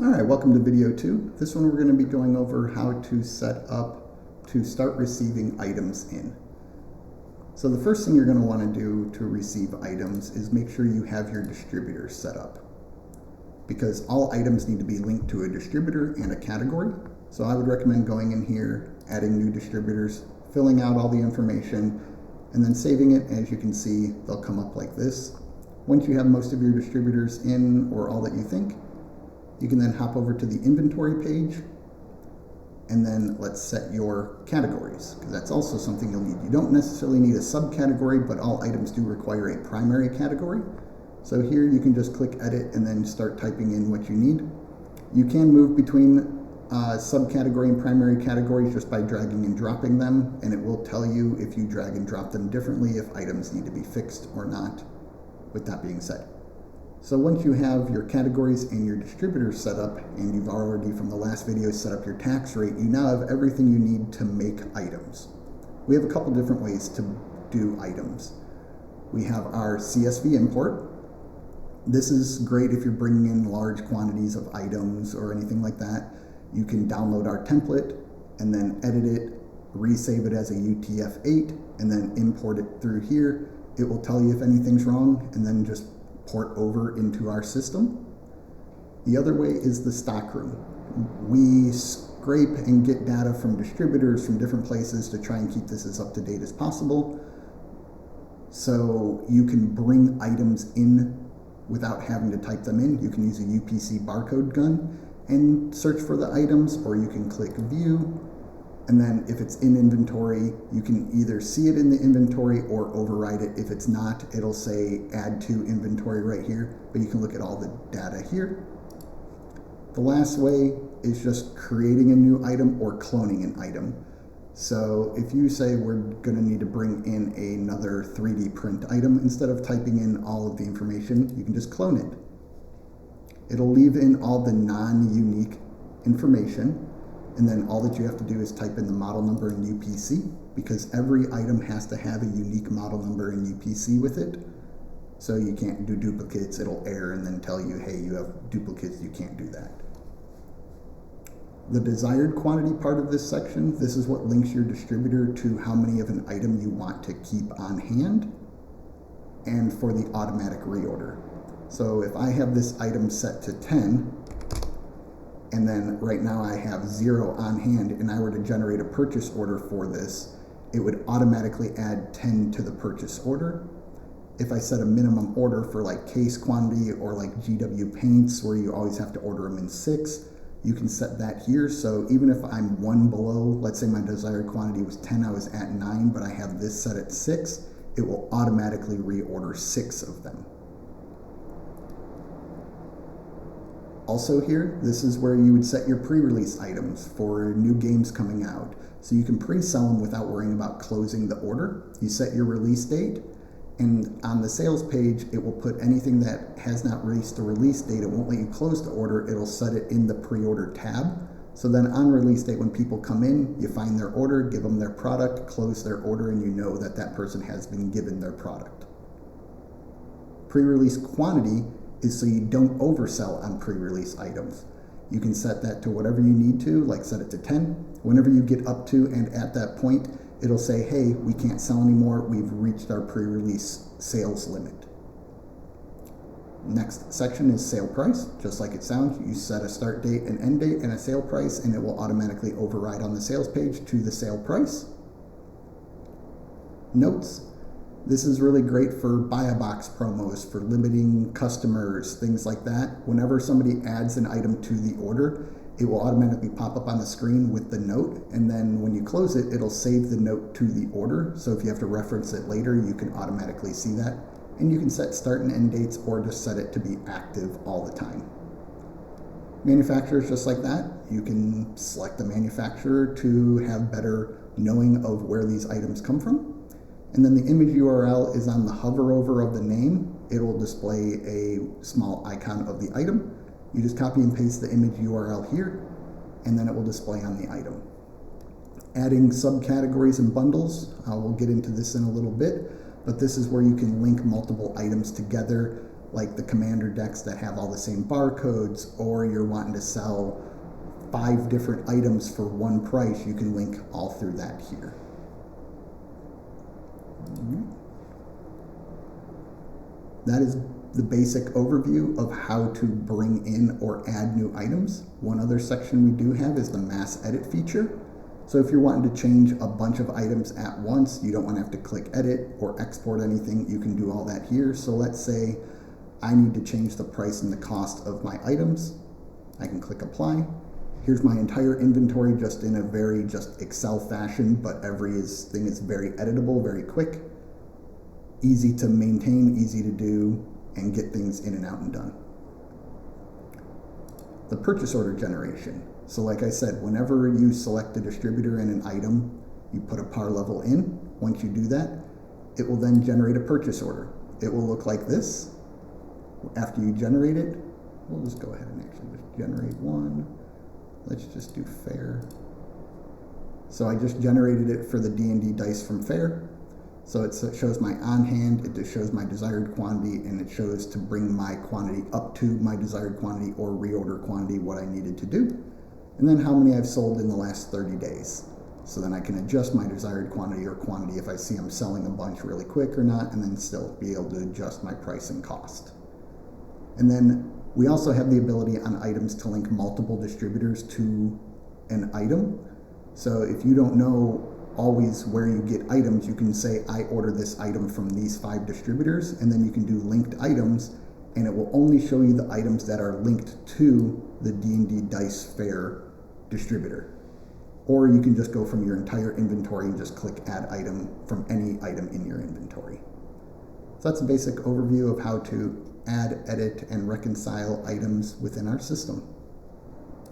Alright, welcome to video 2. This one we're going to be going over how to set up to start receiving items in. So the first thing you're going to want to do to receive items is make sure you have your distributor set up, because all items need to be linked to a distributor and a category. So I would recommend going in here, adding new distributors, filling out all the information, and then saving it. As you can see, they'll come up like this. Once you have most of your distributors in, or all that you think, you can then hop over to the inventory page, and then let's set your categories, because that's also something you'll need. You don't necessarily need a subcategory, but all items do require a primary category. So here you can just click edit and then start typing in what you need. You can move between subcategory and primary categories just by dragging and dropping them, and it will tell you if you drag and drop them differently, if items need to be fixed or not, with that being said. So once you have your categories and your distributors set up, and you've already from the last video set up your tax rate, you now have everything you need to make items. We have a couple different ways to do items. We have our CSV import. This is great if you're bringing in large quantities of items or anything like that. You can download our template and then edit it, resave it as a UTF-8, and then import it through here. It will tell you if anything's wrong, and then just port over into our system. The other way is the stockroom. We scrape and get data from distributors from different places to try and keep this as up to date as possible. So you can bring items in without having to type them in. You can use a UPC barcode gun and search for the items, or you can click view, and then if it's in inventory, you can either see it in the inventory or override it. If it's not, it'll say add to inventory right here, but you can look at all the data here. The last way is just creating a new item or cloning an item. So if you say we're going to need to bring in another 3D print item, instead of typing in all of the information, you can just clone it. It'll leave in all the non-unique information, and then all that you have to do is type in the model number in UPC, because every item has to have a unique model number in UPC with it. So you can't do duplicates. It'll error and then tell you, hey, you have duplicates, you can't do that. The desired quantity part of this section, this is what links your distributor to how many of an item you want to keep on hand, and for the automatic reorder. So if I have this item set to 10, and then right now I have 0 on hand, and I were to generate a purchase order for this, it would automatically add 10 to the purchase order. If I set a minimum order for like case quantity or like GW paints, where you always have to order them in 6, you can set that here. So even if I'm 1 below, let's say my desired quantity was 10, I was at 9, but I have this set at 6, it will automatically reorder 6 of them. Also here, this is where you would set your pre-release items for new games coming out. So you can pre-sell them without worrying about closing the order. You set your release date, and on the sales page, it will put anything that has not reached the release date. It won't let you close the order. It'll set it in the pre-order tab. So then on release date, when people come in, you find their order, give them their product, close their order, and you know that that person has been given their product. Pre-release quantity is so you don't oversell on pre-release items. You can set that to whatever you need to, like set it to 10. Whenever you get up to and at that point, it'll say, hey, we can't sell anymore, we've reached our pre-release sales limit. Next section is sale price. Just like it sounds, you set a start date, an end date, and a sale price, and it will automatically override on the sales page to the sale price. Notes. This is really great for buy a box promos, for limiting customers, things like that. Whenever somebody adds an item to the order, it will automatically pop up on the screen with the note, and then when you close it, it'll save the note to the order. So if you have to reference it later, you can automatically see that. And you can set start and end dates, or just set it to be active all the time. Manufacturers, just like that. You can select the manufacturer to have better knowing of where these items come from. And then the image URL is on the hover over of the name. It'll display a small icon of the item. You just copy and paste the image URL here, and then it will display on the item. Adding subcategories and bundles, we'll get into this in a little bit, but this is where you can link multiple items together like the commander decks that have all the same barcodes, or you're wanting to sell 5 different items for one price, you can link all through that here. That is the basic overview of how to bring in or add new items. One other section we do have is the mass edit feature. So if you're wanting to change a bunch of items at once, you don't want to have to click edit or export anything, you can do all that here. So let's say I need to change the price and the cost of my items. I can click apply. Here's my entire inventory just in a very just Excel fashion, but everything is very editable, very quick, easy to maintain, easy to do, and get things in and out and done. The purchase order generation. So like I said, whenever you select a distributor and an item, you put a par level in. Once you do that, it will then generate a purchase order. It will look like this. After you generate it, we'll just go ahead and actually just generate one. Let's just do fair. So I just generated it for the D&D dice from fair. So it shows my on hand, it just shows my desired quantity, and it shows to bring my quantity up to my desired quantity or reorder quantity, what I needed to do. And then how many I've sold in the last 30 days. So then I can adjust my desired quantity or quantity if I see I'm selling a bunch really quick or not, and then still be able to adjust my price and cost. And then we also have the ability on items to link multiple distributors to an item. So if you don't know always where you get items, you can say I order this item from these 5 distributors, and then you can do linked items, and it will only show you the items that are linked to the D&D Dice Fair distributor. Or you can just go from your entire inventory and just click add item from any item in your inventory. So that's a basic overview of how to add, edit, and reconcile items within our system.